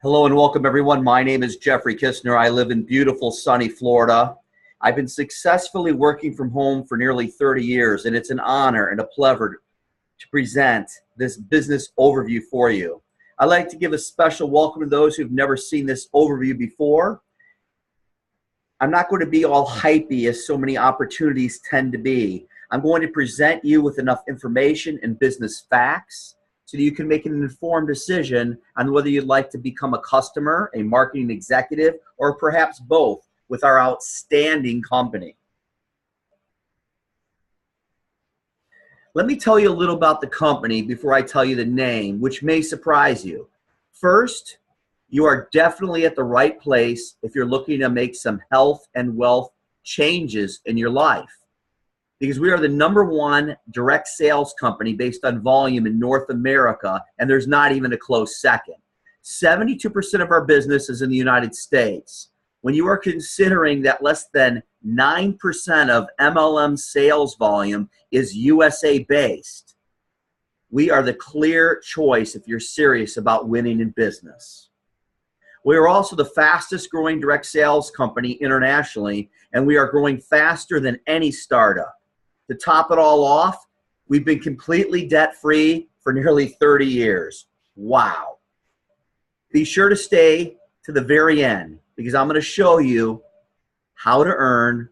Hello and welcome everyone. My name is Jeffrey Kistner. I live in beautiful sunny Florida. I've been successfully working from home for nearly 30 years, and it's an honor and a pleasure to present this business overview for you. I'd like to give a special welcome to those who've never seen this overview before. I'm not going to be all hypey as so many opportunities tend to be. I'm going to present you with enough information and business facts so that you can make an informed decision on whether you'd like to become a customer, a marketing executive, or perhaps both with our outstanding company. Let me tell you a little about the company before I tell you the name, which may surprise you. First, you are definitely at the right place if you're looking to make some health and wealth changes in your life, because we are the #1 direct sales company based on volume in North America, and there's not even a close second. 72% of our business is in the United States. When you are considering that less than 9% of MLM sales volume is USA based, we are the clear choice if you're serious about winning in business. We are also the fastest growing direct sales company internationally, and we are growing faster than any startup. To top it all off, we've been completely debt-free for nearly 30 years. Wow. Be sure to stay to the very end, because I'm going to show you how to earn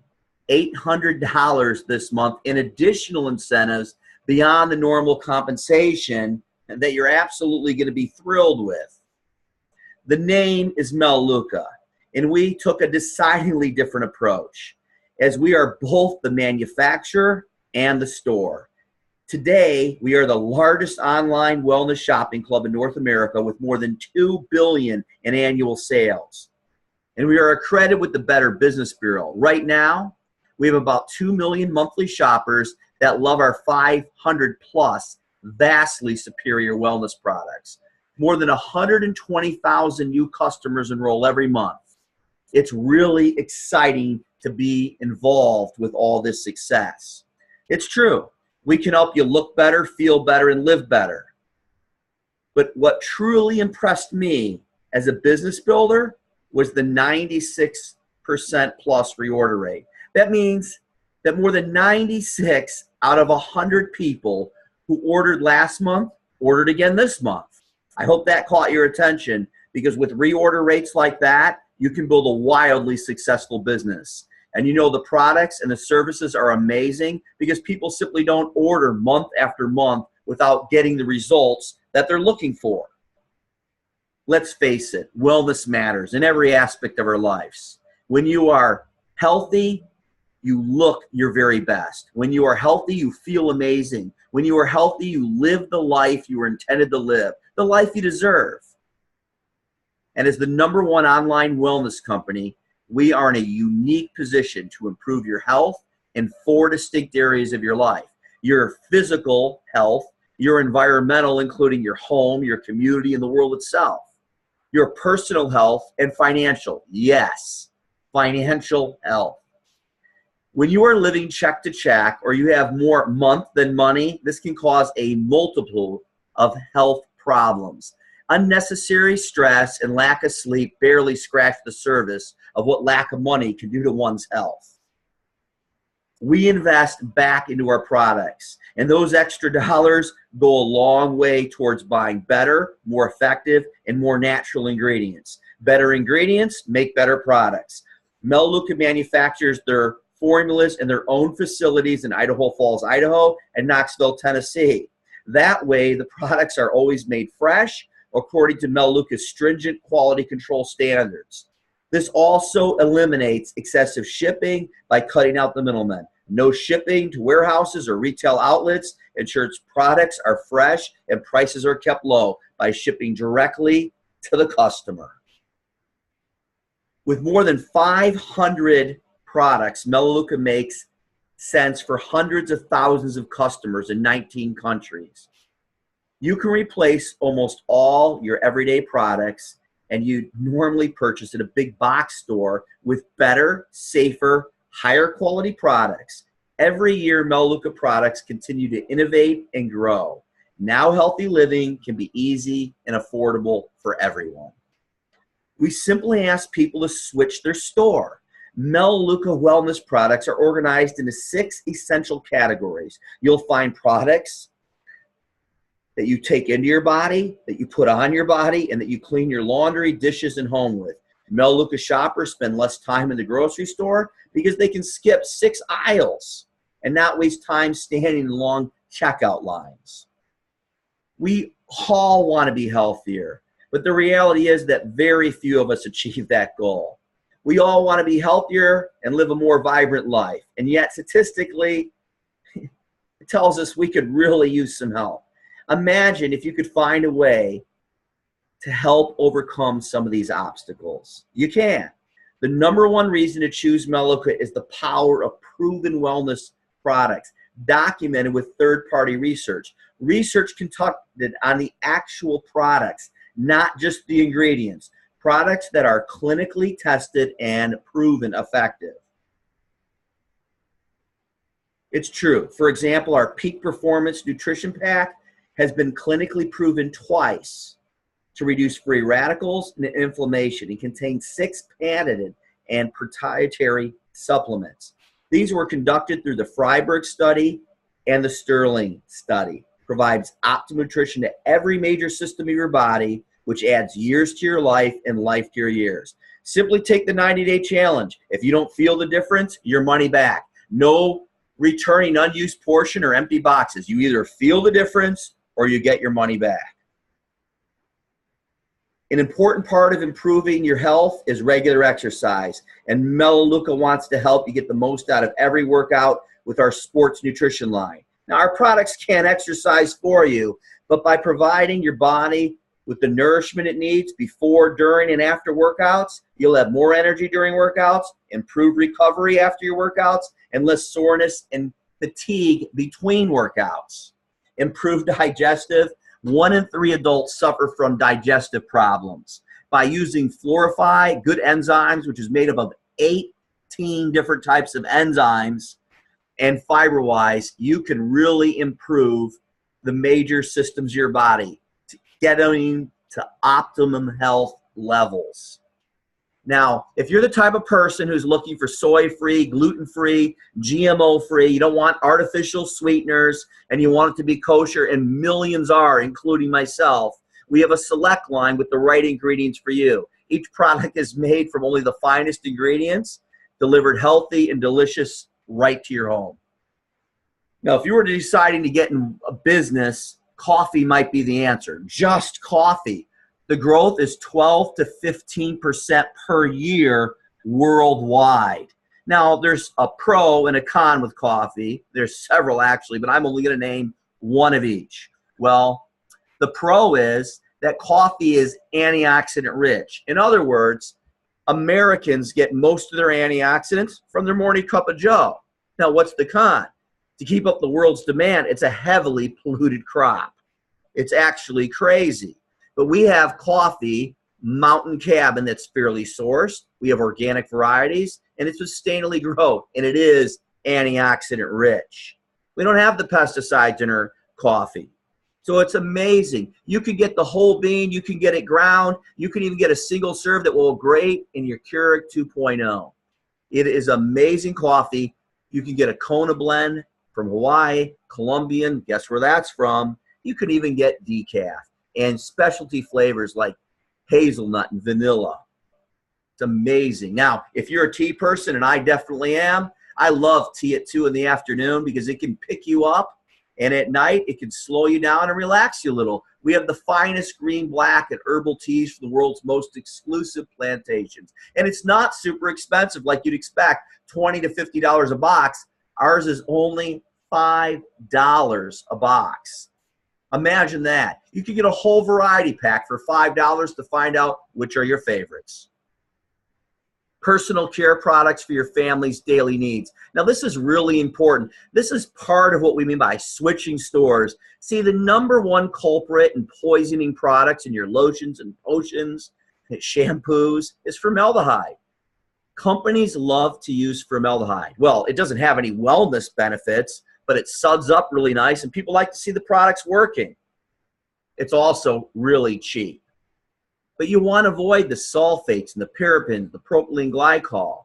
$800 this month in additional incentives beyond the normal compensation that you're absolutely going to be thrilled with. The name is Mela, and we took a decidedly different approach, as we are both the manufacturer and the store. Today, we are the largest online wellness shopping club in North America with more than $2 billion in annual sales. And we are accredited with the Better Business Bureau. Right now, we have about 2 million monthly shoppers that love our 500 plus vastly superior wellness products. More than 120,000 new customers enroll every month. It's really exciting to be involved with all this success. It's true. We can help you look better, feel better, and live better. But what truly impressed me as a business builder was the 96% plus reorder rate. That means that more than 96 out of 100 people who ordered last month ordered again this month. I hope that caught your attention, because with reorder rates like that, you can build a wildly successful business. And you know, the products and the services are amazing because people simply don't order month after month without getting the results that they're looking for. Let's face it, wellness matters in every aspect of our lives. When you are healthy, you look your very best. When you are healthy, you feel amazing. When you are healthy, you live the life you were intended to live, the life you deserve. And as the #1 online wellness company, we are in a unique position to improve your health in 4 distinct areas of your life: your physical health, your environmental, including your home, your community, and the world itself, your personal health, and financial. Yes, financial health. When you are living check to check, or you have more month than money, this can cause a multiple of health problems. Unnecessary stress and lack of sleep barely scratch the surface of what lack of money can do to one's health. We invest back into our products, and those extra dollars go a long way towards buying better, more effective, and more natural ingredients. Better ingredients make better products. Mela manufactures their formulas in their own facilities in Idaho Falls, Idaho, and Knoxville, Tennessee. That way, the products are always made fresh, according to Mela's stringent quality control standards. This also eliminates excessive shipping by cutting out the middlemen. No shipping to warehouses or retail outlets ensures products are fresh and prices are kept low by shipping directly to the customer. With more than 500 products, Mela makes sense for hundreds of thousands of customers in 19 countries. You can replace almost all your everyday products and you normally purchase at a big box store with better, safer, higher quality products. Every year, Mela products continue to innovate and grow. Now healthy living can be easy and affordable for everyone. We simply ask people to switch their store. Melaleuca wellness products are organized into 6 essential categories. You'll find products that you take into your body, that you put on your body, and that you clean your laundry, dishes, and home with. Melaleuca shoppers spend less time in the grocery store because they can skip 6 aisles and not waste time standing in long checkout lines. We all want to be healthier, but the reality is that very few of us achieve that goal. We all want to be healthier and live a more vibrant life, and yet statistically, it tells us we could really use some help. Imagine if you could find a way to help overcome some of these obstacles. You can. The #1 reason to choose Melaleuca is the power of proven wellness products, documented with third-party research. Research conducted on the actual products, not just the ingredients. Products that are clinically tested and proven effective. It's true. For example, our Peak Performance Nutrition Pack has been clinically proven twice to reduce free radicals and inflammation. It contains 6 patented and proprietary supplements. These were conducted through the Freiberg study and the Sterling study. Provides optimal nutrition to every major system of your body, which adds years to your life and life to your years. Simply take the 90-day challenge. If you don't feel the difference, your money back. No returning unused portion or empty boxes. You either feel the difference or you get your money back. An important part of improving your health is regular exercise, and Melaleuca wants to help you get the most out of every workout with our sports nutrition line. Now, our products can't exercise for you, but by providing your body with the nourishment it needs before, during, and after workouts, you'll have more energy during workouts, improved recovery after your workouts, and less soreness and fatigue between workouts. Improved digestive. 1 in 3 adults suffer from digestive problems. By using Florify, good enzymes, which is made up of 18 different types of enzymes, and fiber-wise, you can really improve the major systems of your body, getting to optimum health levels. Now, if you're the type of person who's looking for soy-free, gluten-free, GMO-free, you don't want artificial sweeteners, and you want it to be kosher, and millions are, including myself, we have a select line with the right ingredients for you. Each product is made from only the finest ingredients, delivered healthy and delicious right to your home. Now, if you were deciding to get in a business, coffee might be the answer. Just coffee. The growth is 12 to 15% per year worldwide. Now, there's a pro and a con with coffee. There's several, actually, but I'm only going to name one of each. Well, the pro is that coffee is antioxidant rich. In other words, Americans get most of their antioxidants from their morning cup of joe. Now, what's the con? To keep up the world's demand, it's a heavily polluted crop. It's actually crazy. But we have coffee, mountain cabin, that's fairly sourced. We have organic varieties, and it's sustainably grown, and it is antioxidant rich. We don't have the pesticides in our coffee. So it's amazing. You can get the whole bean, you can get it ground, you can even get a single serve that will grate in your Keurig 2.0. It is amazing coffee. You can get a Kona blend from Hawaii, Colombian, guess where that's from? You can even get decaf and specialty flavors like hazelnut and vanilla. It's amazing. Now, if you're a tea person, and I definitely am, I love tea at 2 in the afternoon because it can pick you up, and at night it can slow you down and relax you a little. We have the finest green, black, and herbal teas from the world's most exclusive plantations. And it's not super expensive like you'd expect, $20 to $50 a box. Ours is only $5 a box. Imagine that. You can get a whole variety pack for $5 to find out which are your favorites. Personal care products for your family's daily needs. Now, this is really important. This is part of what we mean by switching stores. See, the #1 culprit in poisoning products in your lotions and potions and shampoos is formaldehyde. Companies love to use formaldehyde. Well, it doesn't have any wellness benefits, but it suds up really nice, and people like to see the products working. It's also really cheap. But you want to avoid the sulfates and the parabens, the propylene glycol,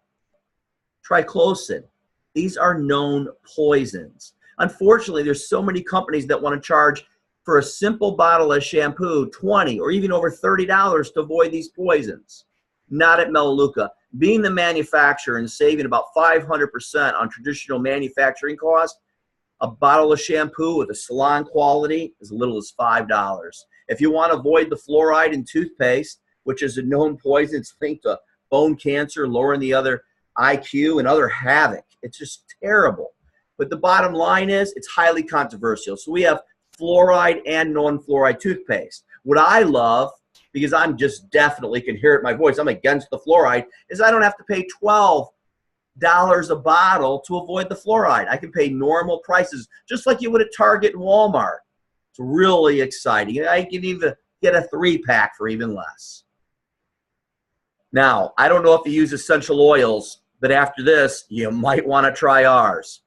triclosan. These are known poisons. Unfortunately, there's so many companies that want to charge for a simple bottle of shampoo $20 or even over $30 to avoid these poisons. Not at Melaleuca. Being the manufacturer and saving about 500% on traditional manufacturing costs, a bottle of shampoo with a salon quality as little as $5. If you want to avoid the fluoride in toothpaste, which is a known poison, it's linked to bone cancer, lowering the other IQ and other havoc. It's just terrible. But the bottom line is it's highly controversial. So we have fluoride and non-fluoride toothpaste. What I love, because I'm just definitely can hear it in my voice, I'm against the fluoride, is I don't have to pay $12 a bottle to avoid the fluoride. I can pay normal prices, just like you would at Target and Walmart. It's really exciting. I can even get a 3-pack for even less. Now, I don't know if you use essential oils, but after this, you might want to try ours.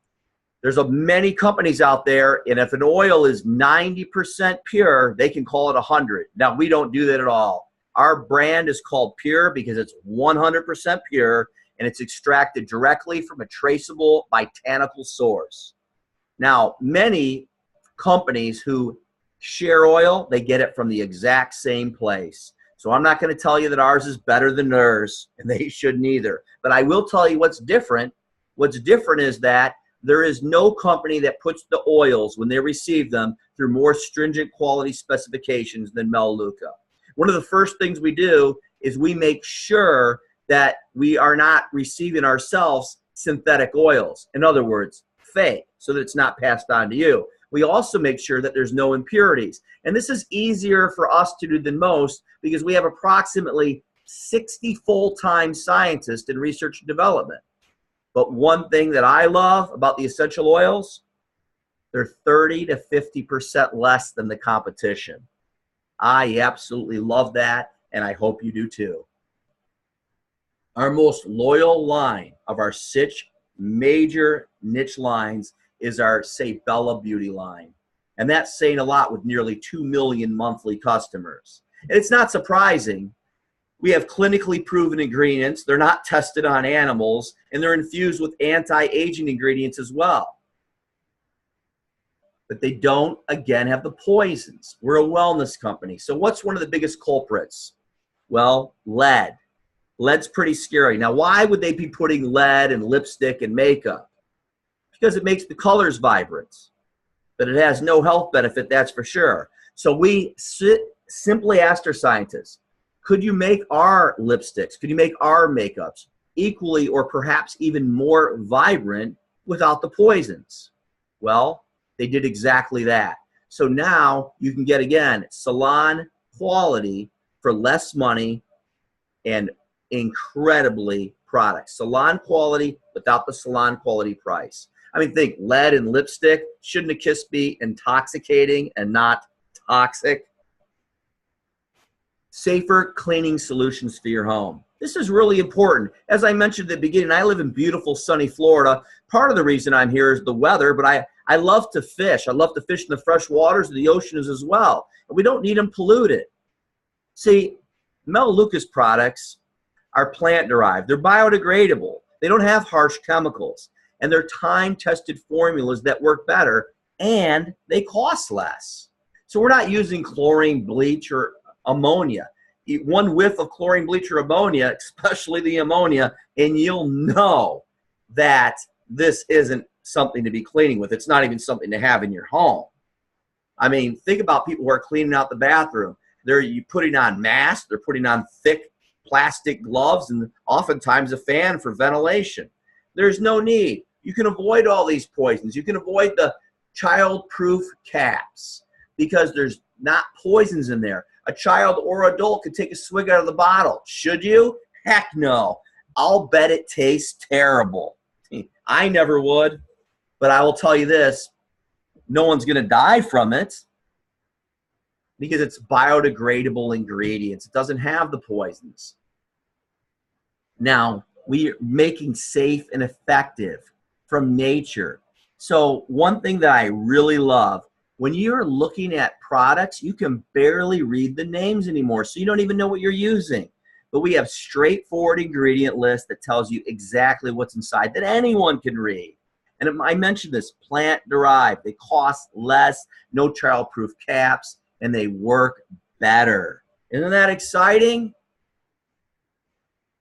There's many companies out there, and if an oil is 90% pure, they can call it 100. Now, we don't do that at all. Our brand is called Pure because it's 100% pure, and it's extracted directly from a traceable botanical source. Now, many companies who share oil, they get it from the exact same place. So I'm not going to tell you that ours is better than theirs, and they shouldn't either. But I will tell you what's different. What's different is that there is no company that puts the oils, when they receive them, through more stringent quality specifications than Melaleuca. One of the first things we do is we make sure that we are not receiving ourselves synthetic oils. In other words, fake, so that it's not passed on to you. We also make sure that there's no impurities. And this is easier for us to do than most because we have approximately 60 full-time scientists in research and development. But one thing that I love about the essential oils, they're 30 to 50% less than the competition. I absolutely love that, and I hope you do too. Our most loyal line of our 6 major niche lines is our Say Bella Beauty line. And that's saying a lot with nearly 2 million monthly customers. And it's not surprising. We have clinically proven ingredients. They're not tested on animals, and they're infused with anti-aging ingredients as well. But they don't, again, have the poisons. We're a wellness company. So what's one of the biggest culprits? Well, lead. Lead's pretty scary. Now, why would they be putting lead in lipstick and makeup? Because it makes the colors vibrant. But it has no health benefit, that's for sure. So we simply asked our scientists, could you make our lipsticks, could you make our makeups equally or perhaps even more vibrant without the poisons? Well, they did exactly that. So now you can get, again, salon quality for less money and incredibly products. Salon quality without the salon quality price. I mean, think lead and lipstick. Shouldn't a kiss be intoxicating and not toxic? Safer cleaning solutions for your home. This is really important. As I mentioned at the beginning, I live in beautiful sunny Florida. Part of the reason I'm here is the weather, but I love to fish. I love to fish in the fresh waters of the oceans as well. And we don't need them polluted. See, Melaleuca's products are plant-derived. They're biodegradable. They don't have harsh chemicals. And they're time-tested formulas that work better, and they cost less. So we're not using chlorine, bleach, or ammonia. Eat one whiff of chlorine, bleach, or ammonia, especially the ammonia, and you'll know that this isn't something to be cleaning with. It's not even something to have in your home. I mean, think about people who are cleaning out the bathroom. They're putting on masks, they're putting on thick plastic gloves, and oftentimes a fan for ventilation. There's no need. You can avoid all these poisons. You can avoid the child-proof caps because there's not poisons in there. A child or adult could take a swig out of the bottle. Should you? Heck no. I'll bet it tastes terrible. I never would, but I will tell you this, no one's going to die from it because it's biodegradable ingredients. It doesn't have the poisons. Now, we are making safe and effective from nature. So one thing that I really love, When you're looking at products, you can barely read the names anymore, so you don't even know what you're using. But we have straightforward ingredient list that tells you exactly what's inside that anyone can read. And I mentioned this, plant-derived. They cost less, no child-proof caps, and they work better. Isn't that exciting?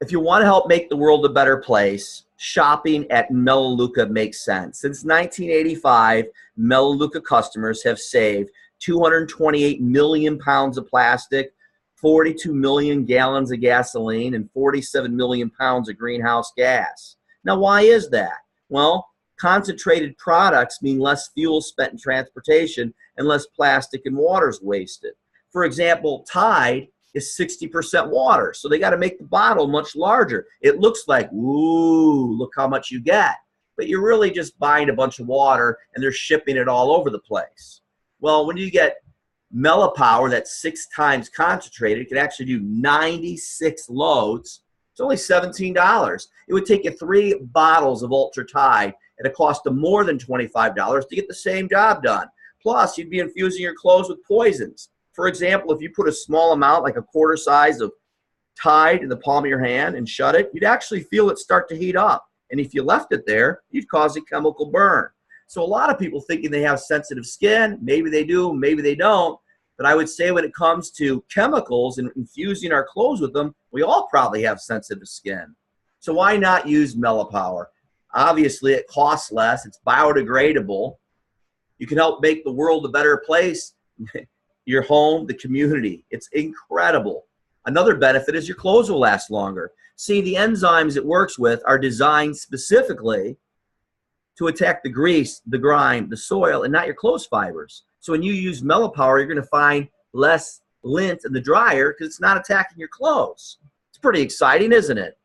If you want to help make the world a better place, shopping at Melaleuca makes sense. Since 1985, Melaleuca customers have saved 228 million pounds of plastic, 42 million gallons of gasoline, and 47 million pounds of greenhouse gas. Now, why is that? Well, concentrated products mean less fuel spent in transportation and less plastic and water is wasted. For example, Tide is 60% water, so they got to make the bottle much larger. It looks like, ooh, look how much you get, but you're really just buying a bunch of water and they're shipping it all over the place. Well, when you get Mela Power that's 6 times concentrated, it can actually do 96 loads. It's only $17. It would take you 3 bottles of Ultra Tide at a cost of more than $25 to get the same job done. Plus, you'd be infusing your clothes with poisons. For example, if you put a small amount, like a quarter size of Tide in the palm of your hand and shut it, you'd actually feel it start to heat up. And if you left it there, you'd cause a chemical burn. So a lot of people thinking they have sensitive skin, maybe they do, maybe they don't. But I would say when it comes to chemicals and infusing our clothes with them, we all probably have sensitive skin. So why not use Mela Power? Obviously, it costs less. It's biodegradable. You can help make the world a better place. Your home, the community. It's incredible. Another benefit is your clothes will last longer. See, the enzymes it works with are designed specifically to attack the grease, the grime, the soil, and not your clothes fibers. So when you use Mela Power, you're going to find less lint in the dryer because it's not attacking your clothes. It's pretty exciting, isn't it?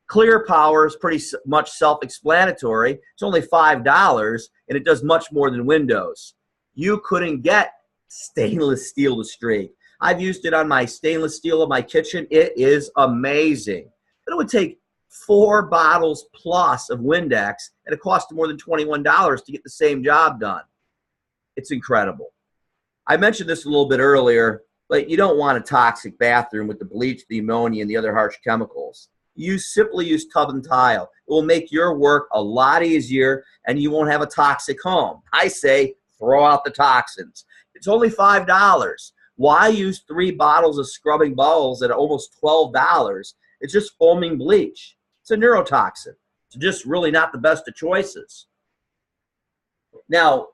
Clear Power is pretty much self-explanatory. It's only $5, and it does much more than Windows. You couldn't get stainless steel to streak. I've used it on my stainless steel in my kitchen. It is amazing. But it would take 4 bottles plus of Windex, and it cost more than $21 to get the same job done. It's incredible. I mentioned this a little bit earlier, but you don't want a toxic bathroom with the bleach, the ammonia, and the other harsh chemicals. You simply use tub and tile. It will make your work a lot easier, and you won't have a toxic home. I say throw out the toxins. It's only $5. Why use 3 bottles of scrubbing bowls at almost $12? It's just foaming bleach. It's a neurotoxin. It's just really not the best of choices. Now,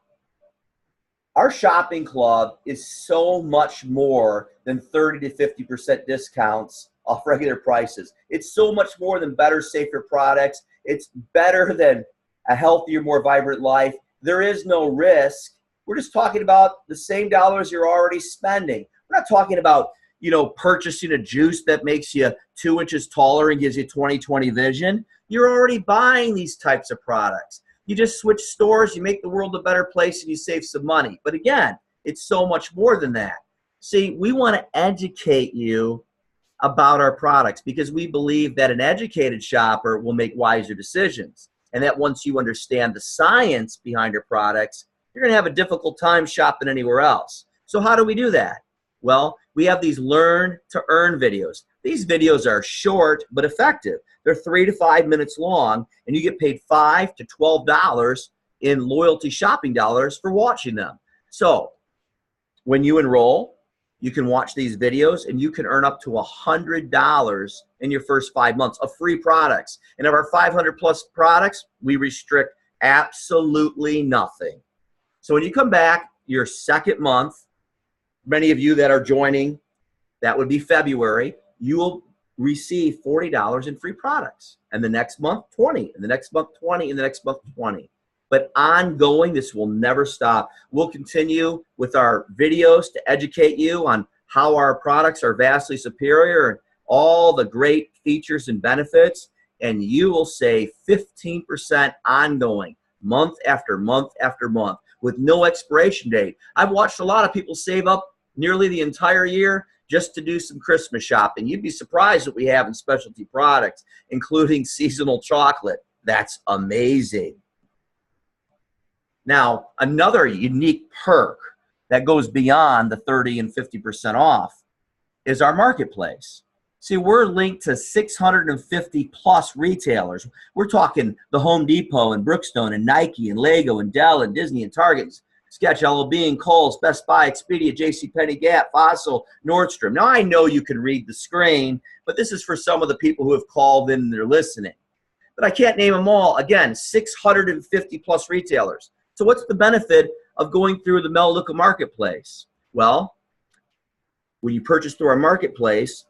our shopping club is so much more than 30 to 50% discounts off regular prices. It's so much more than better, safer products. It's better than a healthier, more vibrant life. There is no risk. We're just talking about the same dollars you're already spending. We're not talking about, purchasing a juice that makes you 2 inches taller and gives you 20/20 vision. You're already buying these types of products. You just switch stores, you make the world a better place, and you save some money. But again, it's so much more than that. See, we want to educate you about our products because we believe that an educated shopper will make wiser decisions. And that once you understand the science behind your products, you're going to have a difficult time shopping anywhere else. So how do we do that? Well, we have these learn to earn videos. These videos are short but effective. They're 3 to 5 minutes long, and you get paid $5 to $12 in loyalty shopping dollars for watching them. So when you enroll, you can watch these videos, and you can earn up to $100 in your first 5 months of free products. And of our 500 plus products, we restrict absolutely nothing. So when you come back your second month, many of you that are joining, that would be February, you will receive $40 in free products. And the next month, 20, and the next month, 20, and the next month, 20. But ongoing, this will never stop. We'll continue with our videos to educate you on how our products are vastly superior and all the great features and benefits. And you will save 15% ongoing, month after month after month, with no expiration date. I've watched a lot of people save up nearly the entire year just to do some Christmas shopping. You'd be surprised what we have in specialty products, including seasonal chocolate. That's amazing. Now, another unique perk that goes beyond the 30 and 50% off is our marketplace. See, we're linked to 650 plus retailers. We're talking the Home Depot and Brookstone and Nike and Lego and Dell and Disney and Target, Sketch, LLB and Kohl's, Best Buy, Expedia, JCPenney, Gap, Fossil, Nordstrom. Now, I know you can read the screen, but this is for some of the people who have called in and they're listening. But I can't name them all. Again, 650 plus retailers. So what's the benefit of going through the Melaleuca marketplace? Well, when you purchase through our marketplace,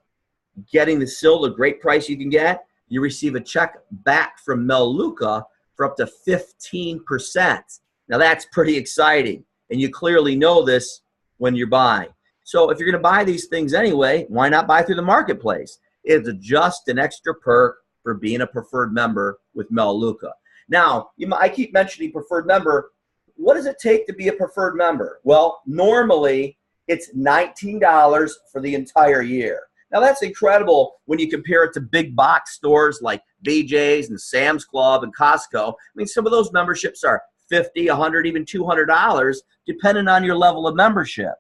getting the still the great price you can get, you receive a check back from Melaleuca for up to 15%. Now that's pretty exciting, and you clearly know this when you're buying. So if you're going to buy these things anyway, why not buy through the marketplace? It's just an extra perk for being a preferred member with Melaleuca. Now, I keep mentioning preferred member. What does it take to be a preferred member? Well, normally it's $19 for the entire year. Now, that's incredible when you compare it to big box stores like BJ's and Sam's Club and Costco. I mean, some of those memberships are $50, $100, even $200, depending on your level of membership.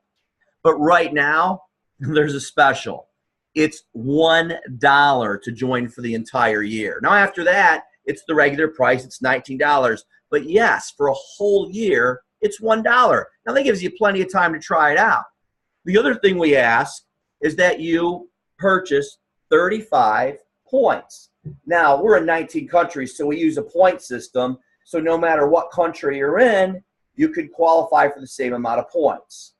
But right now, there's a special. It's $1 to join for the entire year. Now, after that, it's the regular price. It's $19. But yes, for a whole year, it's $1. Now, that gives you plenty of time to try it out. The other thing we ask is that you purchase 35 points. Now, we're in 19 countries, so we use a point system. So no matter what country you're in, you could qualify for the same amount of points.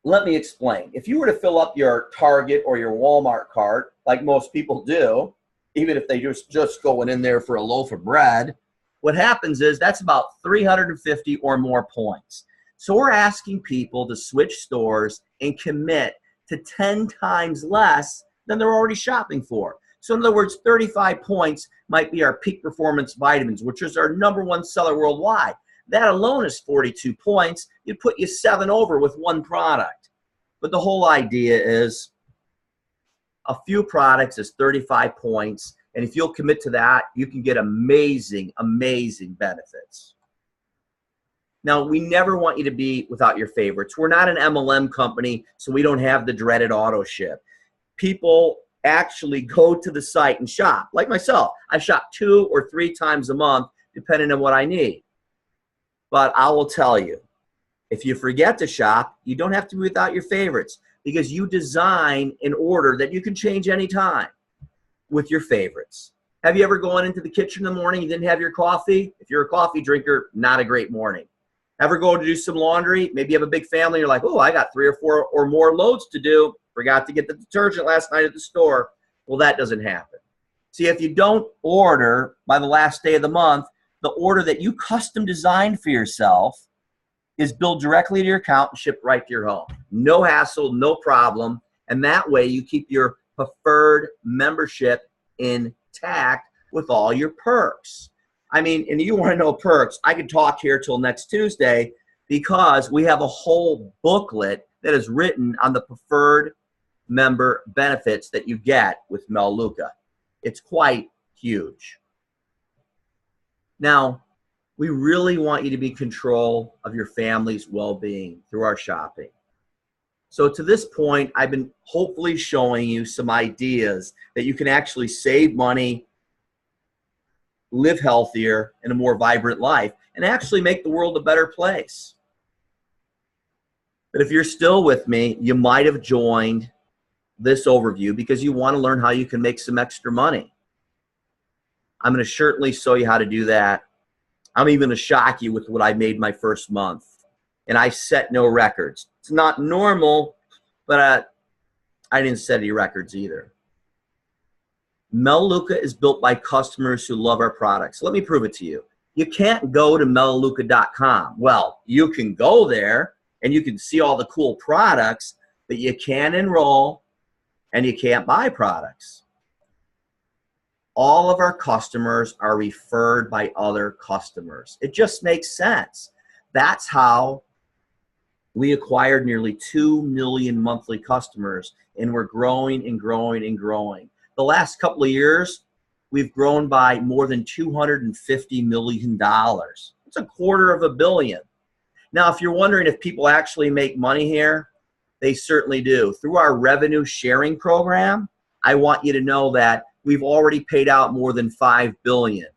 Let me explain. If you were to fill up your Target or your Walmart cart, like most people do, even if they just going in there for a loaf of bread, what happens is that's about 350 or more points. So we're asking people to switch stores and commit to 10 times less than they're already shopping for. So in other words, 35 points might be our peak performance vitamins, which is our #1 seller worldwide. That alone is 42 points. You'd put you 7 over with one product. But the whole idea is a few products is 35 points. And if you'll commit to that, you can get amazing, amazing benefits. Now, we never want you to be without your favorites. We're not an MLM company, so we don't have the dreaded auto ship. People actually go to the site and shop. Like myself, I shop 2 or 3 times a month, depending on what I need. But I will tell you, if you forget to shop, you don't have to be without your favorites, because you design an order that you can change anytime with your favorites. Have you ever gone into the kitchen in the morning, you didn't have your coffee? If you're a coffee drinker, not a great morning. Ever go to do some laundry? Maybe you have a big family. You're like, oh, I got 3 or 4 or more loads to do. Forgot to get the detergent last night at the store. Well, that doesn't happen. See, if you don't order by the last day of the month, the order that you custom designed for yourself is billed directly to your account and shipped right to your home. No hassle, no problem. And that way you keep your preferred membership intact with all your perks. I mean, and you want to know perks, I could talk here till next Tuesday, because we have a whole booklet that is written on the preferred member benefits that you get with Melaleuca. It's quite huge. Now, we really want you to be in control of your family's well-being through our shopping. So to this point, I've been hopefully showing you some ideas that you can actually save money, live healthier, and a more vibrant life, and actually make the world a better place. But if you're still with me, you might have joined this overview because you want to learn how you can make some extra money. I'm going to certainly show you how to do that. I'm even going to shock you with what I made my first month. And I set no records. It's not normal, but I didn't set any records either. Melaleuca is built by customers who love our products. Let me prove it to you. You can't go to melaleuca.com. Well, you can go there and you can see all the cool products, but you can't enroll and you can't buy products. All of our customers are referred by other customers. It just makes sense. That's how we acquired nearly 2 million monthly customers, and we're growing and growing and growing. The last couple of years, we've grown by more than $250 million. It's $250 million. Now, if you're wondering if people actually make money here, they certainly do. Through our revenue sharing program, I want you to know that we've already paid out more than $5 billion.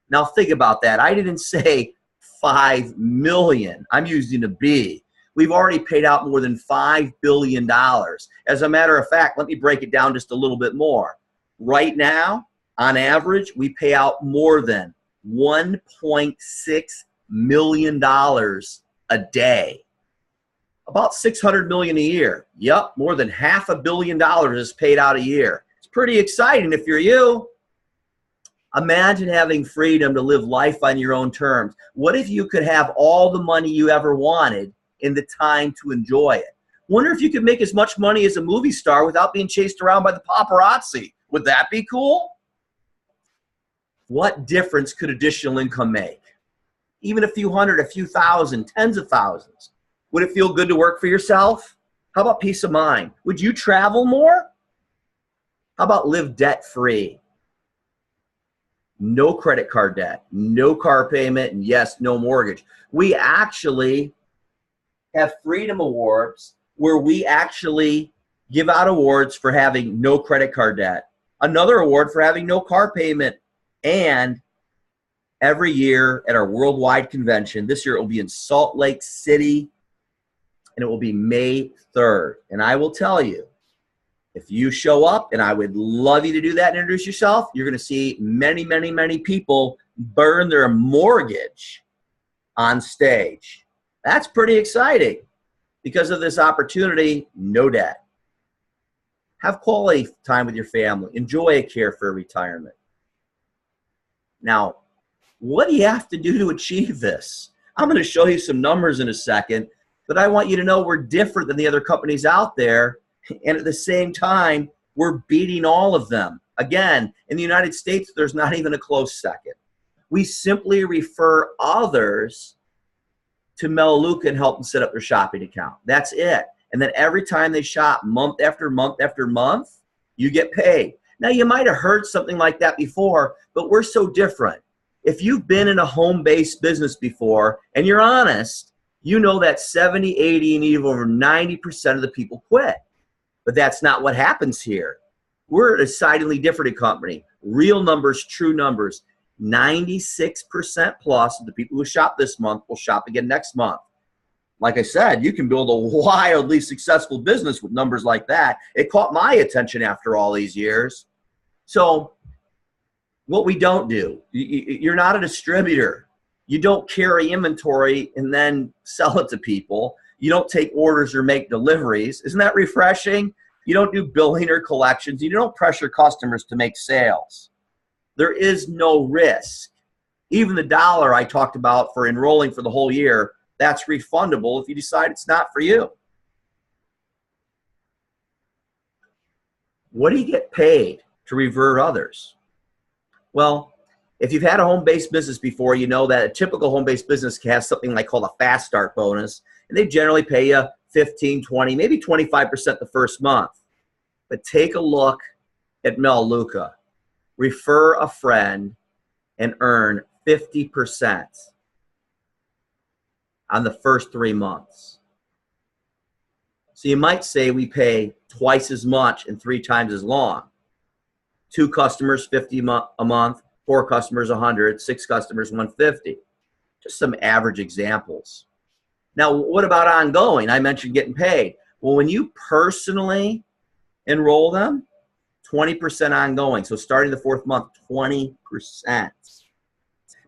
Now think about that. I didn't say 5 million. I'm using a B. We've already paid out more than $5 billion. As a matter of fact, let me break it down just a little bit more. Right now, on average, we pay out more than $1.6 million a day. About $600 million a year. Yep, more than $500 million is paid out a year. It's pretty exciting if you're you. Imagine having freedom to live life on your own terms. What if you could have all the money you ever wanted in the time to enjoy it? Wonder if you could make as much money as a movie star without being chased around by the paparazzi. Would that be cool? What difference could additional income make? Even a few hundred, a few thousand, tens of thousands. Would it feel good to work for yourself? How about peace of mind? Would you travel more? How about live debt-free? No credit card debt, no car payment, and yes, no mortgage. We actually have Freedom Awards where we actually give out awards for having no credit card debt, another award for having no car payment, and every year at our worldwide convention, this year it will be in Salt Lake City, and it will be May 3rd. And I will tell you, if you show up, and I would love you to do that and introduce yourself, you're going to see many, many, many people burn their mortgage on stage. That's pretty exciting. Because of this opportunity, no debt. Have quality time with your family. Enjoy a carefree retirement. Now, what do you have to do to achieve this? I'm going to show you some numbers in a second, but I want you to know we're different than the other companies out there. And at the same time, we're beating all of them. Again, in the United States, there's not even a close second. We simply refer others to Mela and help them set up their shopping account. That's it. And then every time they shop month after month after month, you get paid. Now, you might have heard something like that before, but we're so different. If you've been in a home-based business before and you're honest, you know that 70, 80, and even over 90% of the people quit. But that's not what happens here. We're a decidedly different company. Real numbers, true numbers. 96% plus of the people who shop this month will shop again next month. Like I said, you can build a wildly successful business with numbers like that. It caught my attention after all these years. So what we don't do, you're not a distributor. You don't carry inventory and then sell it to people. You don't take orders or make deliveries. Isn't that refreshing? You don't do billing or collections. You don't pressure customers to make sales. There is no risk. Even the dollar I talked about for enrolling for the whole year, that's refundable if you decide it's not for you. What do you get paid to revert others? Well, if you've had a home-based business before, you know that a typical home-based business has something like called a fast start bonus, and they generally pay you 15, 20, maybe 25% the first month. But take a look at Mela. Refer a friend and earn 50% on the first 3 months. So you might say we pay twice as much and 3 times as long. 2 customers, 50 a month. 4 customers, 100. 6 customers, 150. Just some average examples. Now, what about ongoing? I mentioned getting paid. Well, when you personally enroll them, 20% ongoing. So starting the 4th month, 20%.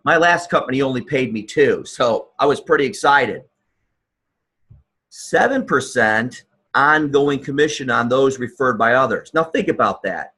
My last company only paid me 2, so I was pretty excited. 7% ongoing commission on those referred by others. Now think about that.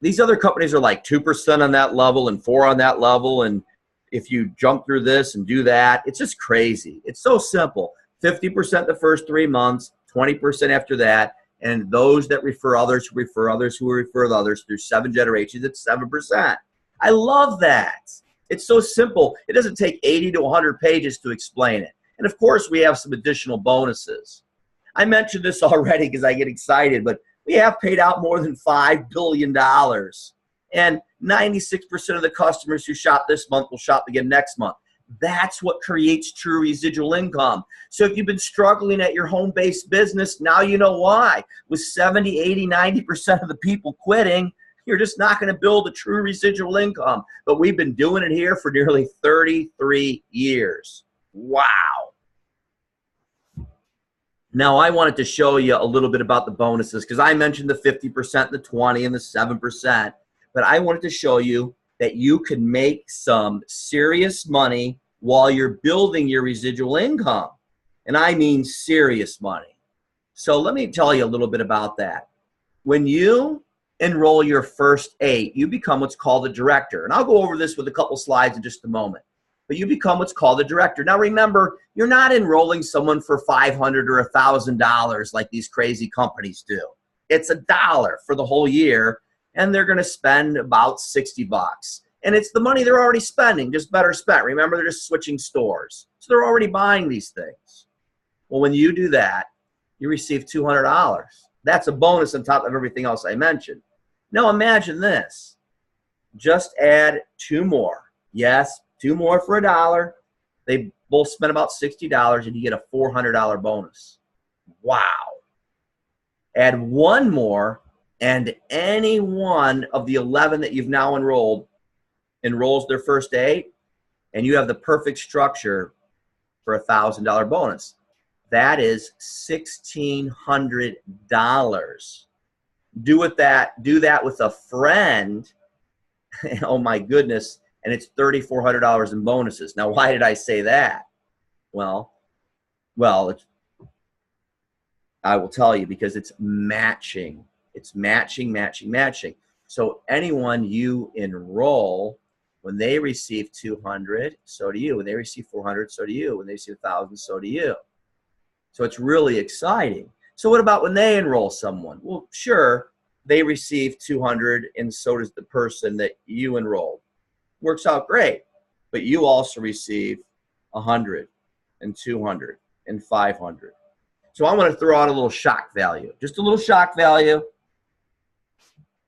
These other companies are like 2% on that level and 4 on that level, and if you jump through this and do that, it's just crazy. It's so simple. 50% the first 3 months, 20% after that, and those that refer others who refer others who refer others through 7 generations, it's 7%. I love that. It's so simple. It doesn't take 80 to 100 pages to explain it. And of course, we have some additional bonuses. I mentioned this already because I get excited, but we have paid out more than $5 billion. And 96% of the customers who shop this month will shop again next month. That's what creates true residual income. So if you've been struggling at your home-based business, now you know why. With 70, 80, 90% of the people quitting, you're just not going to build a true residual income. But we've been doing it here for nearly 33 years. Wow. Now, I wanted to show you a little bit about the bonuses because I mentioned the 50%, the 20, and the 7%. But I wanted to show you that you can make some serious money while you're building your residual income. And I mean serious money. So let me tell you a little bit about that. When you enroll your first 8, you become what's called a director. And I'll go over this with a couple slides in just a moment. But you become what's called a director. Now remember, you're not enrolling someone for $500 or $1,000 like these crazy companies do. It's $1 for the whole year, and they're going to spend about 60 bucks. And it's the money they're already spending, just better spent. Remember, they're just switching stores. So they're already buying these things. Well, when you do that, you receive $200. That's a bonus on top of everything else I mentioned. Now imagine this. Just add 2 more. Yes, 2 more for $1. They both spend about $60 and you get a $400 bonus. Wow. Add 1 more and any one of the 11 that you've now enrolled enrolls their first 8 and you have the perfect structure for a $1,000 bonus. That is $1,600. Do that with a friend. Oh my goodness. And it's $3,400 in bonuses. Now, why did I say that? Well, I will tell you, because it's matching. It's matching, matching, matching. So anyone you enroll, when they receive 200, so do you. When they receive 400, so do you. When they receive 1,000, so do you. So it's really exciting. So what about when they enroll someone? Well, sure, they receive 200, and so does the person that you enrolled. Works out great, but you also receive 100 and 200 and 500. So I'm going to throw out a little shock value, just a little shock value.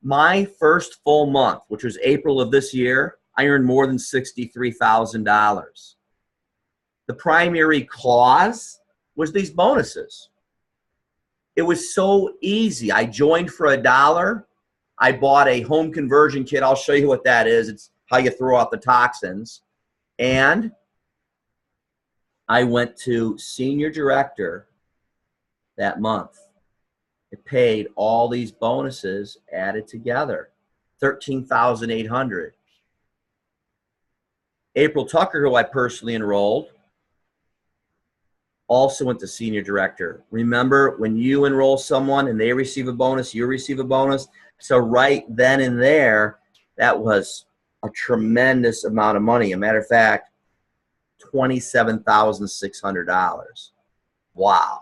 My first full month, which was April of this year, I earned more than $63,000. The primary cause was these bonuses. It was so easy. I joined for $1. I bought a home conversion kit. I'll show you what that is. It's how you throw out the toxins. And I went to senior director that month. It paid all these bonuses added together, $13,800. April Tucker, who I personally enrolled, also went to senior director. Remember, when you enroll someone and they receive a bonus, you receive a bonus. So right then and there, that was a tremendous amount of money. A matter of fact, $27,600. Wow.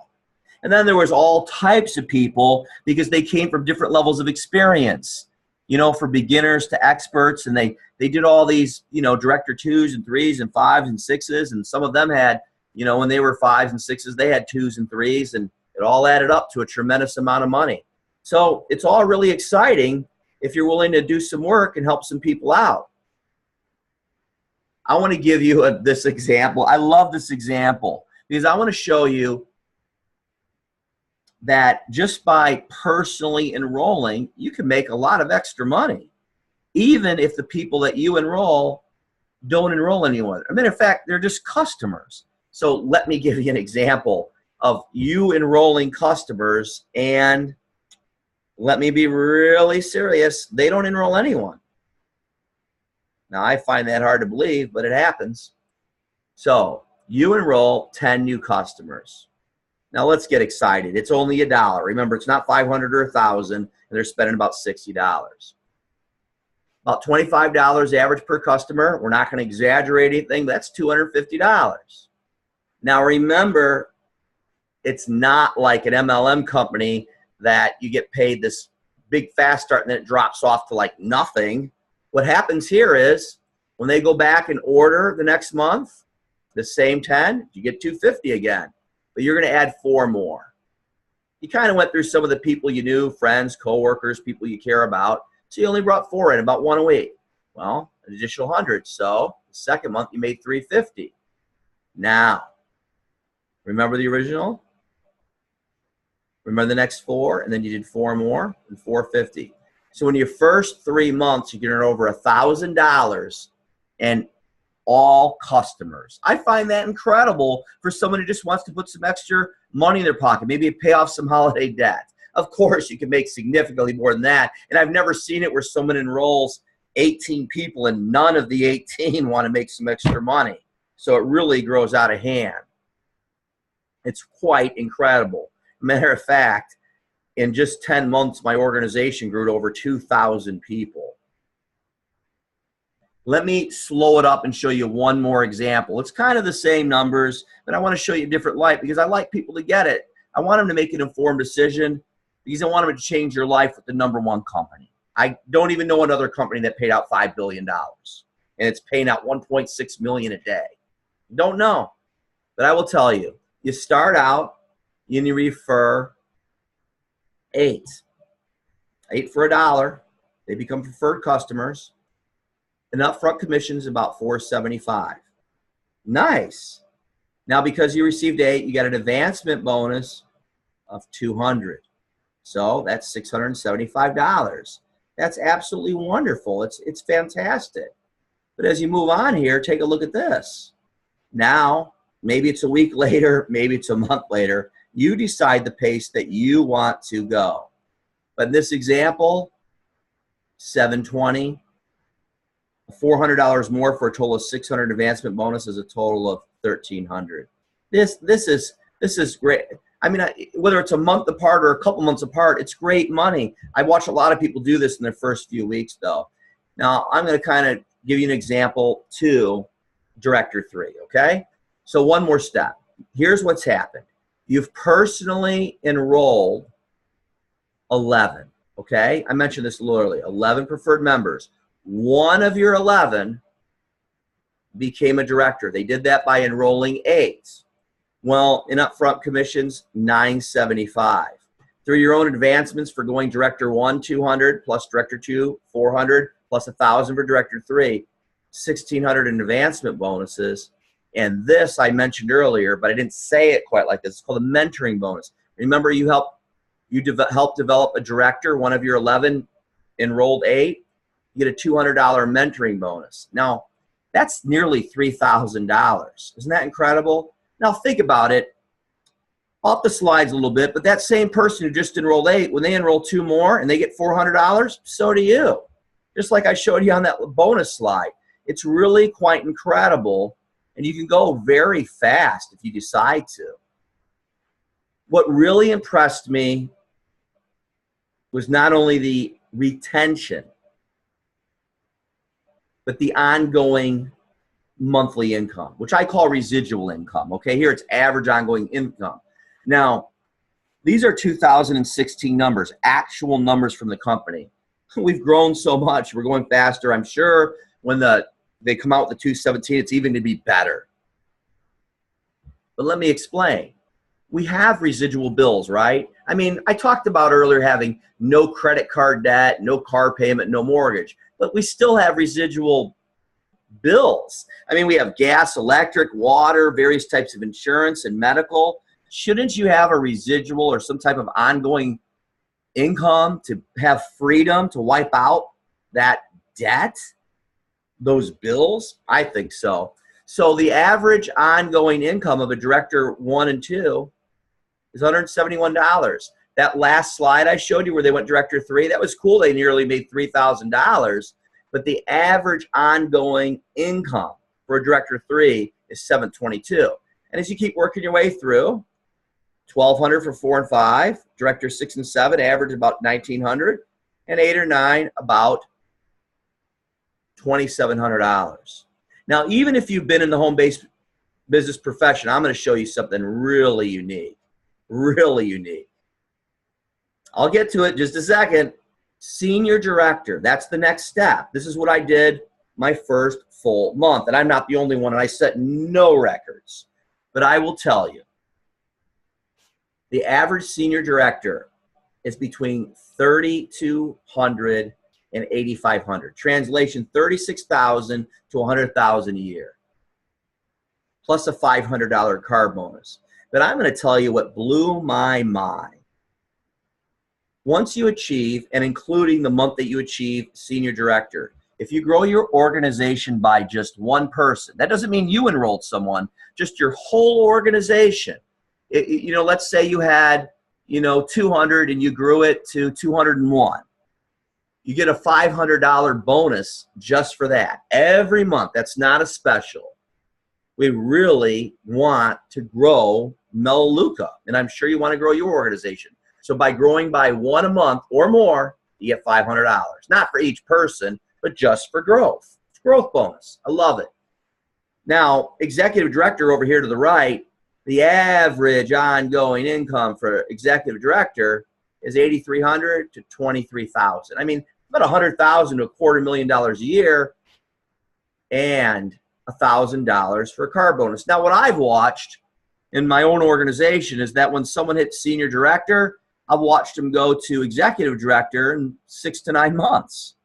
And then there was all types of people because they came from different levels of experience, you know, for beginners to experts. And they did all these, you know, director 2s and 3s and 5s and 6s. And some of them had, you know, when they were 5s and 6s, they had 2s and 3s, and it all added up to a tremendous amount of money. So it's all really exciting if you're willing to do some work and help some people out. I want to give you this example. I love this example because I want to show you that just by personally enrolling, you can make a lot of extra money, even if the people that you enroll don't enroll anyone. As a matter of fact, they're just customers. So let me give you an example of you enrolling customers, and let me be really serious, they don't enroll anyone. Now, I find that hard to believe, but it happens. So you enroll 10 new customers. Now, let's get excited. It's only $1. Remember, it's not 500 or 1,000, and they're spending about $60. About $25 average per customer. We're not going to exaggerate anything. That's $250. Now, remember, it's not like an MLM company that you get paid this big fast start and then it drops off to like nothing. What happens here is when they go back and order the next month, the same 10, you get $250 again. But you're going to add 4 more. You kind of went through some of the people you knew, friends, coworkers, people you care about. So you only brought 4 in, about 1 a week. Well, an additional 100. So Second month, you made $350. Now, remember the original? Remember the next 4, and then you did 4 more, and $450. So in your first 3 months, you can earn over $1,000 and all customers. I find that incredible for someone who just wants to put some extra money in their pocket, maybe pay off some holiday debt. Of course, you can make significantly more than that. And I've never seen it where someone enrolls 18 people and none of the 18 want to make some extra money. So it really grows out of hand. It's quite incredible. Matter of fact, in just 10 months, my organization grew to over 2,000 people. Let me slow it up and show you one more example. It's kind of the same numbers, but I want to show you a different light because I like people to get it. I want them to make an informed decision because I want them to change your life with the #1 company. I don't even know another company that paid out $5 billion and it's paying out $1.6 million a day. Don't know, but I will tell you, you start out and you refer 8 for $1. They become preferred customers. And upfront commission is about $475. Nice. Now, because you received 8, you got an advancement bonus of $200. So that's $675. That's absolutely wonderful. It's fantastic. But as you move on here, take a look at this. Now, maybe it's a week later, maybe it's a month later, you decide the pace that you want to go. But in this example, $720, $400 more for a total of $600 advancement bonus is a total of $1,300. This is great. I mean, whether it's a month apart or a couple months apart, it's great money. I watch a lot of people do this in their first few weeks, though. Now, I'm going to kind of give you an example to Director 3, okay? So one more step. Here's what's happened. You've personally enrolled 11, okay? I mentioned this a little earlier. 11 preferred members. One of your 11 became a director. They did that by enrolling 8. Well, in upfront commissions, $975. Through your own advancements for going Director 1, $200, plus Director 2, $400, plus $1,000 for Director 3, $1,600 in advancement bonuses. And this I mentioned earlier, but I didn't say it quite like this. It's called a mentoring bonus. Remember, you help develop a director. One of your 11 enrolled 8. You get a $200 mentoring bonus. Now, that's nearly $3,000. Isn't that incredible? Now, think about it. Off the slides a little bit, but that same person who just enrolled 8, when they enroll 2 more and they get $400, so do you. Just like I showed you on that bonus slide. It's really quite incredible, and you can go very fast if you decide to. What really impressed me was not only the retention, but the ongoing monthly income, which I call residual income. Okay, here it's average ongoing income. Now, these are 2016 numbers, actual numbers from the company. We've grown so much. We're going faster. I'm sure when they come out with the 217, it's even to be better. But let me explain. We have residual bills, right? I mean, I talked about earlier having no credit card debt, no car payment, no mortgage, but we still have residual bills. I mean, we have gas, electric, water, various types of insurance and medical. Shouldn't you have a residual or some type of ongoing income to have freedom to wipe out that debt, those bills? I think so. So the average ongoing income of a Director 1 and 2 is $171. That last slide I showed you where they went Director 3, that was cool. They nearly made $3,000. But the average ongoing income for a Director 3 is $722. And as you keep working your way through, $1,200 for 4 and 5, Director 6 and 7 average about $1,900, and 8 or 9 about $2,700. Now, even if you've been in the home-based business profession, I'm going to show you something really unique. Really unique. I'll get to it in just a second. Senior director, that's the next step. This is what I did my first full month, and I'm not the only one, and I set no records. But I will tell you, the average senior director is between $3,200 and $8,500. Translation, $36,000 to $100,000 a year, plus a $500 car bonus. But I'm going to tell you what blew my mind. Once you achieve, and including the month that you achieve senior director, if you grow your organization by just one person, that doesn't mean you enrolled someone, just your whole organization. Let's say you had, 200 and you grew it to 201. You get a $500 bonus just for that every month. That's not a special. We really want to grow Melaleuca, and I'm sure you want to grow your organization. So by growing by one a month or more, you get $500. Not for each person, but just for growth. It's growth bonus. I love it. Now, executive director over here to the right, the average ongoing income for executive director is $8,300 to $23,000. I mean, about $100,000 to $250,000 a year, and $1,000 for a car bonus. Now, what I've watched in my own organization is that when someone hits senior director, I've watched them go to executive director in 6 to 9 months.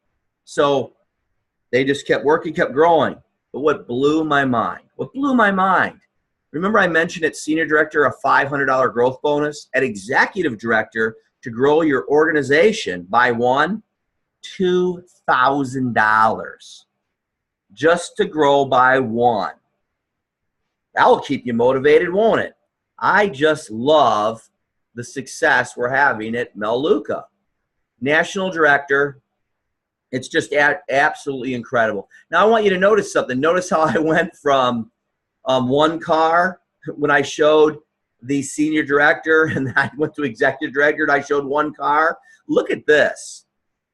So they just kept working, kept growing. But what blew my mind? Remember I mentioned at senior director a $500 growth bonus? At executive director, to grow your organization by one, $2,000. Just to grow by one. That will keep you motivated, won't it? I just love the success we're having at Melaleuca. National director, it's just absolutely incredible. Now I want you to notice something. Notice how I went from one car when I showed the senior director, and then I went to executive director and I showed one car. Look at this.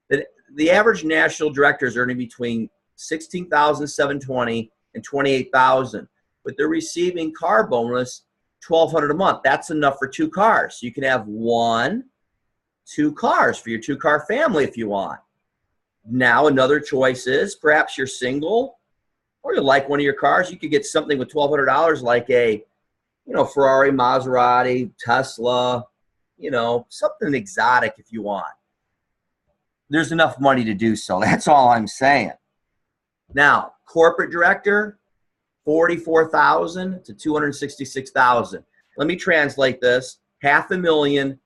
The average national director is earning between $16,720 and $28,000, but they're receiving car bonus $1,200 a month. That's enough for 2 cars. You can have 1, 2 cars for your 2-car family if you want. Now another choice is perhaps you're single or you like one of your cars. You could get something with $1,200 like a, Ferrari, Maserati, Tesla, something exotic if you want. There's enough money to do so. That's all I'm saying. Now, corporate director, $44,000 to $266,000. Let me translate this. $500,000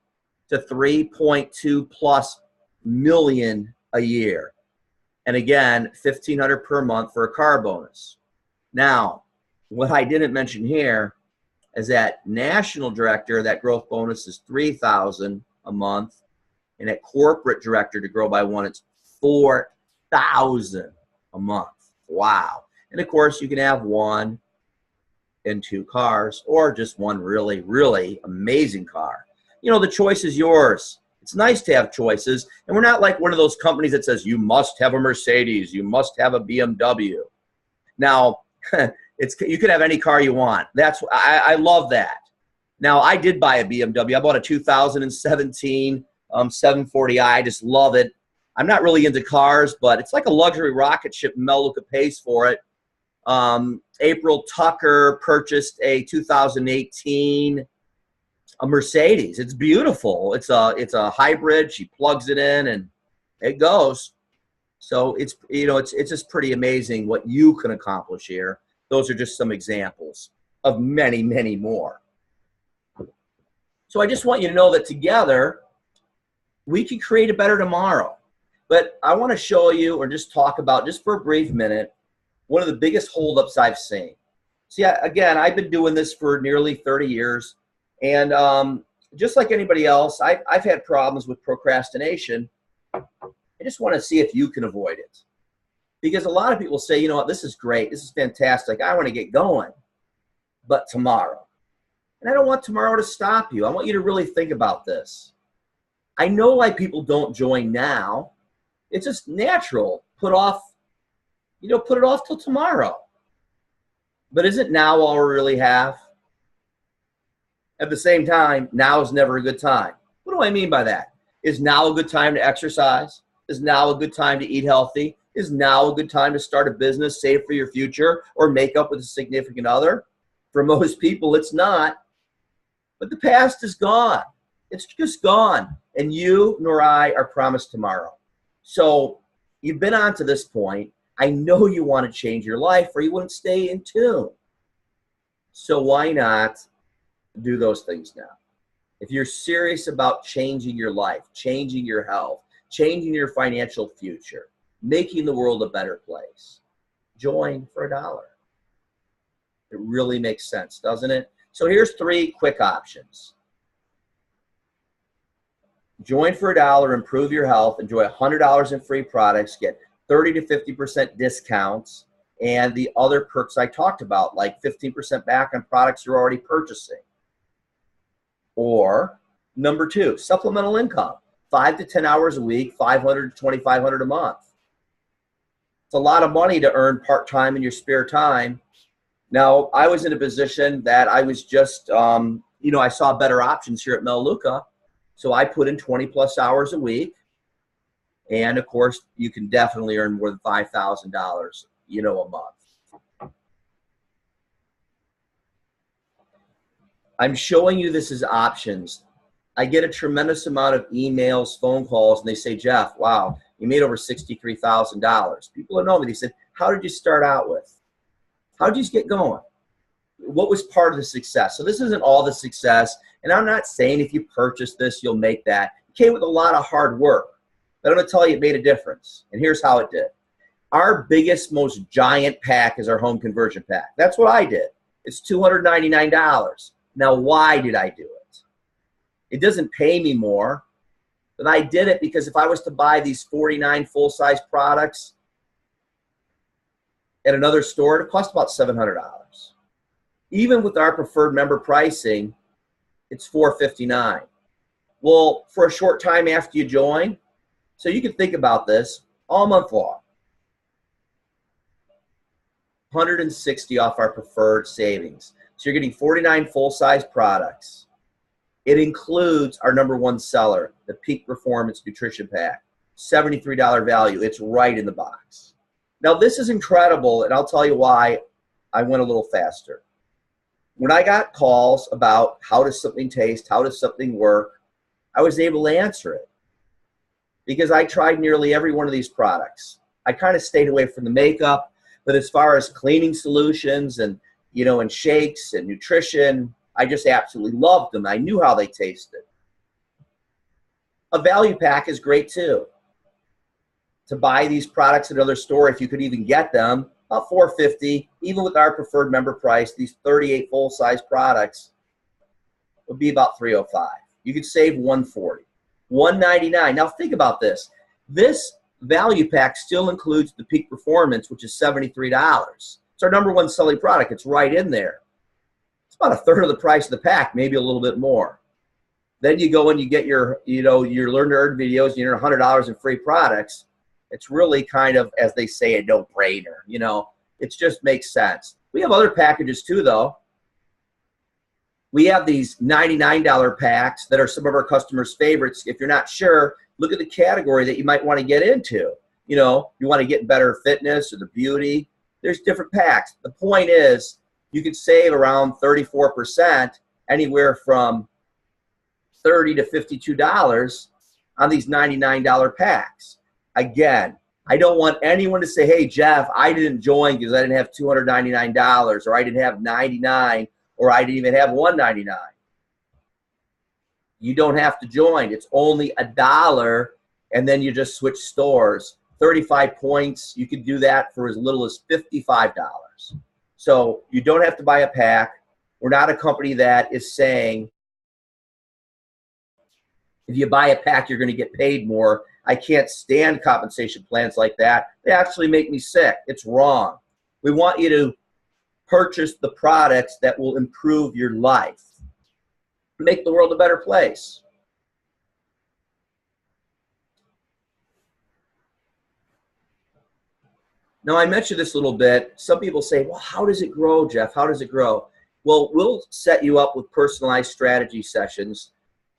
to $3.2+ million a year. And again, $1,500 per month for a car bonus. Now, what I didn't mention here is that national director, that growth bonus is $3,000 a month. And at corporate director, to grow by one, it's $4,000 a month. Wow. And of course, you can have 1 and 2 cars, or just one really, really amazing car. The choice is yours. It's nice to have choices. And we're not like one of those companies that says you must have a Mercedes, you must have a BMW. Now, you could have any car you want. I love that. Now, I did buy a BMW. I bought a 2017 740i. I just love it. I'm not really into cars, but it's like a luxury rocket ship. Melaleuca pays for it. April Tucker purchased a 2018 a Mercedes. It's beautiful. It's a hybrid. She plugs it in and it goes. So it's just pretty amazing what you can accomplish here. Those are just some examples of many, many more. So I just want you to know that together we can create a better tomorrow. But I want to show you, or just talk about, just for a brief minute, one of the biggest holdups I've seen. See, again, I've been doing this for nearly 30 years. And just like anybody else, I've had problems with procrastination. I just want to see if you can avoid it. Because a lot of people say, you know what, this is great. This is fantastic. I want to get going. But tomorrow. And I don't want tomorrow to stop you. I want you to really think about this. I know why people don't join now. It's just natural. Put it off till tomorrow. But isn't now all we really have? At the same time, now is never a good time. What do I mean by that? Is now a good time to exercise? Is now a good time to eat healthy? Is now a good time to start a business, save for your future, or make up with a significant other? For most people, it's not. But the past is gone. It's just gone. And you nor I are promised tomorrow. So you've been on to this point. I know you want to change your life or you wouldn't stay in tune. So why not do those things now? If you're serious about changing your life, changing your health, changing your financial future, making the world a better place, join for $1. It really makes sense, doesn't it? So here's 3 quick options. Join for $1, improve your health, enjoy $100 in free products, get 30 to 50% discounts, and the other perks I talked about, like 15% back on products you're already purchasing. Or number 2, supplemental income, 5 to 10 hours a week, $500 to $2,500 a month. It's a lot of money to earn part-time in your spare time. Now, I was in a position that I was just, I saw better options here at Mela. So I put in 20 plus hours a week. And of course, you can definitely earn more than $5,000, a month. I'm showing you this as options. I get a tremendous amount of emails, phone calls, and they say, Jeff, wow, you made over $63,000. People that know me, they said, how did you start out with? How did you get going? What was part of the success? So this isn't all the success. And I'm not saying if you purchase this, you'll make that. It came with a lot of hard work. But I'm going to tell you it made a difference. And here's how it did. Our biggest, most giant pack is our home conversion pack. That's what I did. It's $299. Now, why did I do it? It doesn't pay me more. But I did it because if I was to buy these 49 full-size products at another store, it cost about $700. Even with our preferred member pricing, it's $459. Well, for a short time after you join, so you can think about this all month long, $160 off our preferred savings. So you're getting 49 full-size products. It includes our #1 seller, the Peak Performance Nutrition Pack, $73 value. It's right in the box. Now, this is incredible, and I'll tell you why I went a little faster. When I got calls about how does something taste, how does something work, I was able to answer it because I tried nearly every one of these products. I kind of stayed away from the makeup, but as far as cleaning solutions and, and shakes and nutrition, I just absolutely loved them. I knew how they tasted. A value pack is great too. To buy these products at another store, if you could even get them, about $450, even with our preferred member price, these 38 full-size products would be about $305. You could save $140. $199. Now think about this. This value pack still includes the Peak Performance, which is $73. It's our #1 selling product. It's right in there. It's about a third of the price of the pack, maybe a little bit more. Then you go and you get your, your Learn to Earn videos, you earn $100 in free products. It's really kind of, as they say, a no-brainer. It just makes sense. We have other packages too, though. We have these $99 packs that are some of our customers' favorites. If you're not sure, look at the category that you might want to get into. You want to get better fitness or the beauty. There's different packs. The point is, you could save around 34%, anywhere from $30 to $52 on these $99 packs. Again, I don't want anyone to say, hey, Jeff, I didn't join because I didn't have $299, or I didn't have $99, or I didn't even have $199. You don't have to join. It's only $1, and then you just switch stores. 35 points, you can do that for as little as $55. So you don't have to buy a pack. We're not a company that is saying if you buy a pack, you're going to get paid more. I can't stand compensation plans like that. They actually make me sick. It's wrong. We want you to purchase the products that will improve your life, make the world a better place. Now, I mentioned this a little bit. Some people say, well, how does it grow, Jeff? How does it grow? Well, we'll set you up with personalized strategy sessions.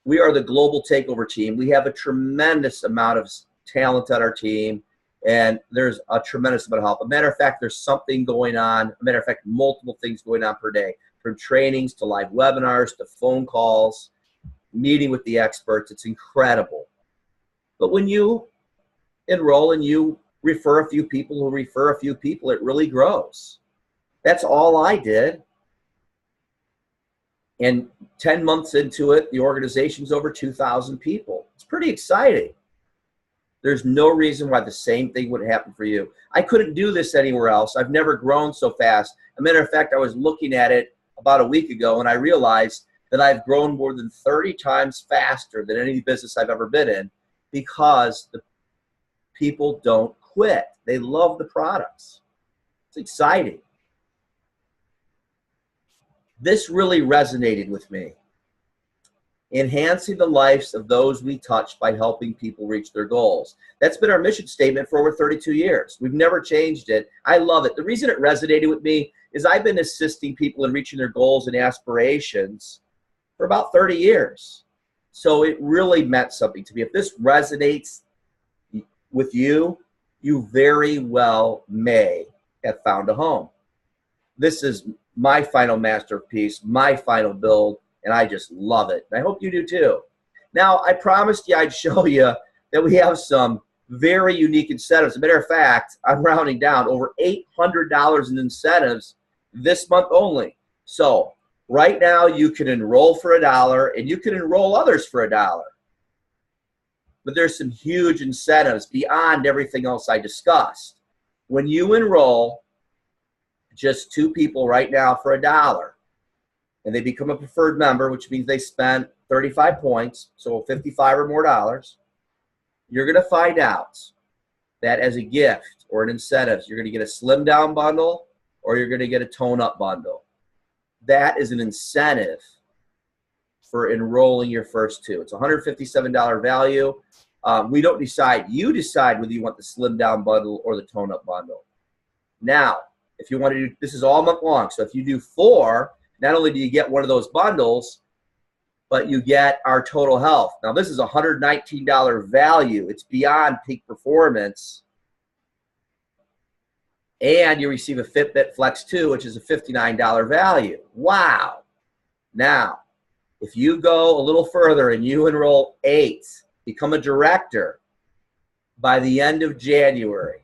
We are the global takeover team. We have a tremendous amount of talent on our team, and there's a tremendous amount of help. As a matter of fact, there's something going on. As a matter of fact, multiple things going on per day, from trainings to live webinars to phone calls, meeting with the experts. It's incredible. But when you enroll and you refer a few people who refer a few people. It really grows. That's all I did. And 10 months into it, the organization's over 2,000 people. It's pretty exciting. There's no reason why the same thing would happen for you. I couldn't do this anywhere else. I've never grown so fast. As a matter of fact, I was looking at it about a week ago, and I realized that I've grown more than 30 times faster than any business I've ever been in, because the people don't quit. They love the products. It's exciting. This really resonated with me. Enhancing the lives of those we touch by helping people reach their goals. That's been our mission statement for over 32 years. We've never changed it. I love it. The reason it resonated with me is I've been assisting people in reaching their goals and aspirations for about 30 years. So it really meant something to me. If this resonates with you, you very well may have found a home. This is my final masterpiece, my final build, and I just love it. And I hope you do too. Now, I promised you I'd show you that we have some very unique incentives. As a matter of fact, I'm rounding down over $800 in incentives this month only. So right now you can enroll for $1 and you can enroll others for $1. But there's some huge incentives beyond everything else I discussed. When you enroll just 2 people right now for $1, and they become a preferred member, which means they spent 35 points, so 55 or more dollars, you're going to find out that as a gift or an incentive, you're going to get a slim down bundle or you're going to get a tone up bundle. That is an incentive for enrolling your first 2. It's a $157 value. We don't decide. You decide whether you want the slim down bundle or the tone up bundle. Now, if you want to do, this is all month long. So if you do 4, not only do you get one of those bundles, but you get our Total Health. Now, this is a $119 value. It's beyond peak performance. And you receive a Fitbit Flex 2, which is a $59 value. Wow. Now, if you go a little further and you enroll 8, become a director, by the end of January,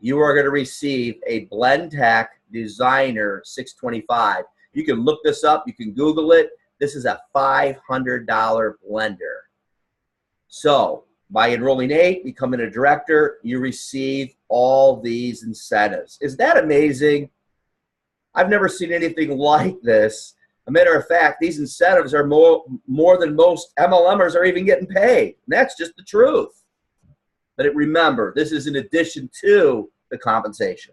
you are going to receive a BlendTec Designer 625. You can look this up. You can Google it. This is a $500 blender. So by enrolling 8, becoming a director, you receive all these incentives. Is that amazing? I've never seen anything like this. A matter of fact, these incentives are more than most MLMers are even getting paid. And that's just the truth. But remember, this is in addition to the compensation.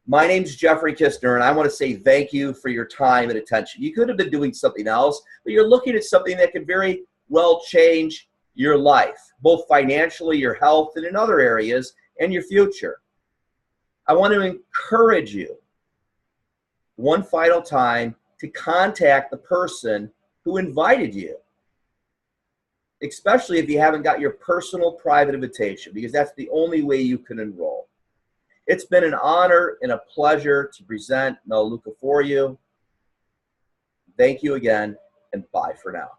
My name's Jeffrey Kistner, and I want to say thank you for your time and attention. You could have been doing something else, but you're looking at something that could very well change your life, both financially, your health, and in other areas, and your future. I want to encourage you one final time to contact the person who invited you, especially if you haven't got your personal private invitation, because that's the only way you can enroll. It's been an honor and a pleasure to present Mela OV JAN for you. Thank you again, and bye for now.